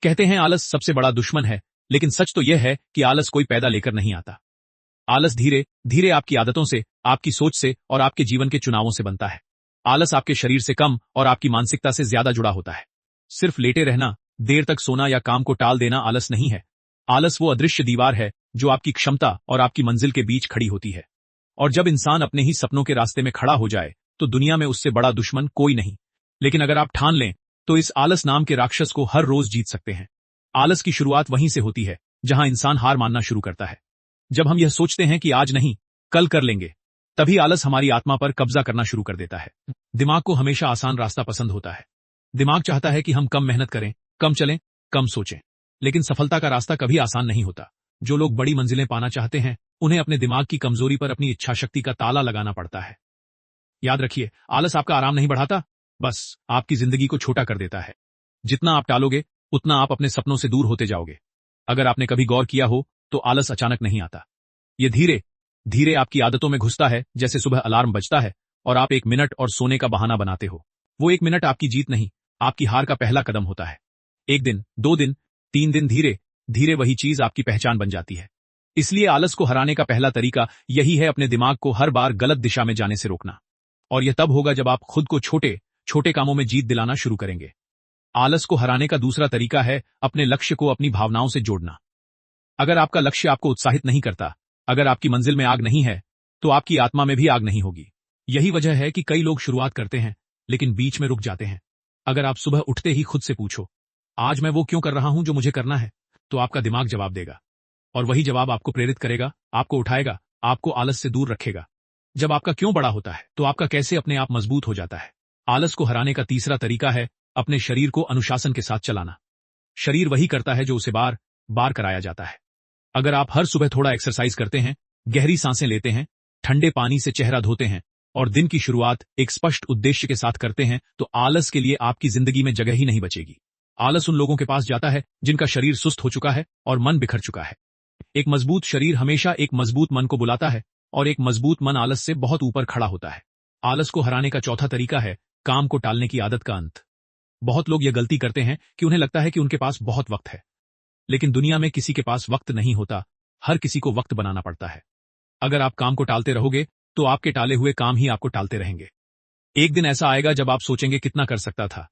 कहते हैं आलस सबसे बड़ा दुश्मन है, लेकिन सच तो यह है कि आलस कोई पैदा लेकर नहीं आता। आलस धीरे धीरे आपकी आदतों से, आपकी सोच से और आपके जीवन के चुनावों से बनता है। आलस आपके शरीर से कम और आपकी मानसिकता से ज्यादा जुड़ा होता है। सिर्फ लेटे रहना, देर तक सोना या काम को टाल देना आलस नहीं है। आलस वो अदृश्य दीवार है जो आपकी क्षमता और आपकी मंजिल के बीच खड़ी होती है। और जब इंसान अपने ही सपनों के रास्ते में खड़ा हो जाए तो दुनिया में उससे बड़ा दुश्मन कोई नहीं। लेकिन अगर आप ठान लें तो इस आलस नाम के राक्षस को हर रोज जीत सकते हैं। आलस की शुरुआत वहीं से होती है जहां इंसान हार मानना शुरू करता है। जब हम यह सोचते हैं कि आज नहीं, कल कर लेंगे, तभी आलस हमारी आत्मा पर कब्जा करना शुरू कर देता है। दिमाग को हमेशा आसान रास्ता पसंद होता है। दिमाग चाहता है कि हम कम मेहनत करें, कम चलें, कम सोचें। लेकिन सफलता का रास्ता कभी आसान नहीं होता। जो लोग बड़ी मंजिलें पाना चाहते हैं, उन्हें अपने दिमाग की कमजोरी पर अपनी इच्छा शक्ति का ताला लगाना पड़ता है। याद रखिए, आलस आपका आराम नहीं बढ़ाता, बस आपकी जिंदगी को छोटा कर देता है। जितना आप टालोगे, उतना आप अपने सपनों से दूर होते जाओगे। अगर आपने कभी गौर किया हो तो आलस अचानक नहीं आता। ये धीरे धीरे आपकी आदतों में घुसता है। जैसे सुबह अलार्म बजता है और आप 1 मिनट और सोने का बहाना बनाते हो। वो 1 मिनट आपकी जीत नहीं, आपकी हार का पहला कदम होता है। 1 दिन, 2 दिन, 3 दिन, धीरे धीरे वही चीज आपकी पहचान बन जाती है। इसलिए आलस को हराने का पहला तरीका यही है, अपने दिमाग को हर बार गलत दिशा में जाने से रोकना। और यह तब होगा जब आप खुद को छोटे छोटे कामों में जीत दिलाना शुरू करेंगे। आलस को हराने का दूसरा तरीका है अपने लक्ष्य को अपनी भावनाओं से जोड़ना। अगर आपका लक्ष्य आपको उत्साहित नहीं करता, अगर आपकी मंजिल में आग नहीं है, तो आपकी आत्मा में भी आग नहीं होगी। यही वजह है कि कई लोग शुरुआत करते हैं लेकिन बीच में रुक जाते हैं। अगर आप सुबह उठते ही खुद से पूछो, आज मैं वो क्यों कर रहा हूं जो मुझे करना है, तो आपका दिमाग जवाब देगा। और वही जवाब आपको प्रेरित करेगा, आपको उठाएगा, आपको आलस से दूर रखेगा। जब आपका क्यों बड़ा होता है तो आपका कैसे अपने आप मजबूत हो जाता है। आलस को हराने का तीसरा तरीका है अपने शरीर को अनुशासन के साथ चलाना। शरीर वही करता है जो उसे बार बार कराया जाता है। अगर आप हर सुबह थोड़ा एक्सरसाइज करते हैं, गहरी सांसें लेते हैं, ठंडे पानी से चेहरा धोते हैं और दिन की शुरुआत एक स्पष्ट उद्देश्य के साथ करते हैं, तो आलस के लिए आपकी जिंदगी में जगह ही नहीं बचेगी। आलस उन लोगों के पास जाता है जिनका शरीर सुस्त हो चुका है और मन बिखर चुका है। एक मजबूत शरीर हमेशा एक मजबूत मन को बुलाता है और एक मजबूत मन आलस से बहुत ऊपर खड़ा होता है। आलस को हराने का चौथा तरीका है काम को टालने की आदत का अंत। बहुत लोग यह गलती करते हैं कि उन्हें लगता है कि उनके पास बहुत वक्त है, लेकिन दुनिया में किसी के पास वक्त नहीं होता, हर किसी को वक्त बनाना पड़ता है। अगर आप काम को टालते रहोगे तो आपके टाले हुए काम ही आपको टालते रहेंगे। एक दिन ऐसा आएगा जब आप सोचेंगे कितना कर सकता था,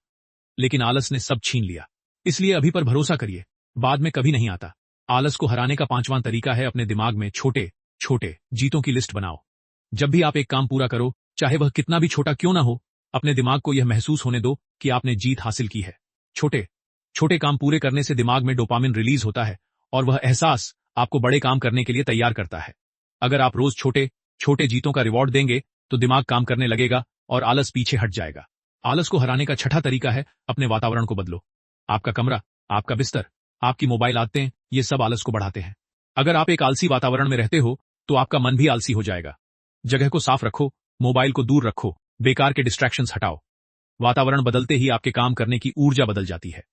लेकिन आलस ने सब छीन लिया। इसलिए अभी पर भरोसा करिए, बाद में कभी नहीं आता। आलस को हराने का पांचवां तरीका है अपने दिमाग में छोटे छोटे जीतों की लिस्ट बनाओ। जब भी आप एक काम पूरा करो, चाहे वह कितना भी छोटा क्यों ना हो, अपने दिमाग को यह महसूस होने दो कि आपने जीत हासिल की है। छोटे छोटे काम पूरे करने से दिमाग में डोपामिन रिलीज होता है और वह एहसास आपको बड़े काम करने के लिए तैयार करता है। अगर आप रोज छोटे छोटे जीतों का रिवॉर्ड देंगे तो दिमाग काम करने लगेगा और आलस पीछे हट जाएगा। आलस को हराने का छठा तरीका है अपने वातावरण को बदलो। आपका कमरा, आपका बिस्तर, आपकी मोबाइल आदतें, ये सब आलस को बढ़ाते हैं। अगर आप एक आलसी वातावरण में रहते हो तो आपका मन भी आलसी हो जाएगा। जगह को साफ रखो, मोबाइल को दूर रखो, बेकार के डिस्ट्रैक्शंस हटाओ। वातावरण बदलते ही आपके काम करने की ऊर्जा बदल जाती है।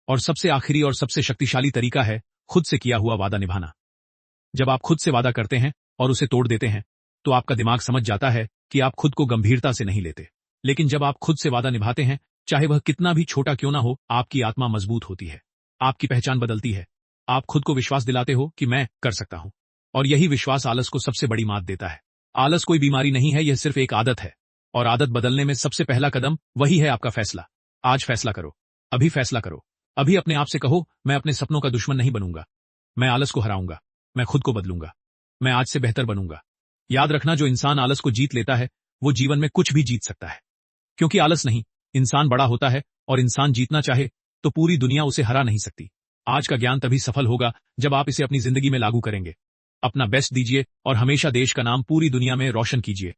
और सबसे आखिरी और सबसे शक्तिशाली तरीका है खुद से किया हुआ वादा निभाना। जब आप खुद से वादा करते हैं और उसे तोड़ देते हैं तो आपका दिमाग समझ जाता है कि आप खुद को गंभीरता से नहीं लेते। लेकिन जब आप खुद से वादा निभाते हैं, चाहे वह कितना भी छोटा क्यों ना हो, आपकी आत्मा मजबूत होती है, आपकी पहचान बदलती है। आप खुद को विश्वास दिलाते हो कि मैं कर सकता हूं। और यही विश्वास आलस को सबसे बड़ी मात देता है। आलस कोई बीमारी नहीं है, यह सिर्फ एक आदत है। और आदत बदलने में सबसे पहला कदम वही है आपका फैसला। आज फैसला करो, अभी फैसला करो। अभी अपने आप से कहो, मैं अपने सपनों का दुश्मन नहीं बनूंगा, मैं आलस को हराऊंगा, मैं खुद को बदलूंगा, मैं आज से बेहतर बनूंगा। याद रखना, जो इंसान आलस को जीत लेता है वो जीवन में कुछ भी जीत सकता है। क्योंकि आलस नहीं, इंसान बड़ा होता है और इंसान जीतना चाहे तो पूरी दुनिया उसे हरा नहीं सकती। आज का ज्ञान तभी सफल होगा जब आप इसे अपनी जिंदगी में लागू करेंगे। अपना बेस्ट दीजिए और हमेशा देश का नाम पूरी दुनिया में रोशन कीजिए।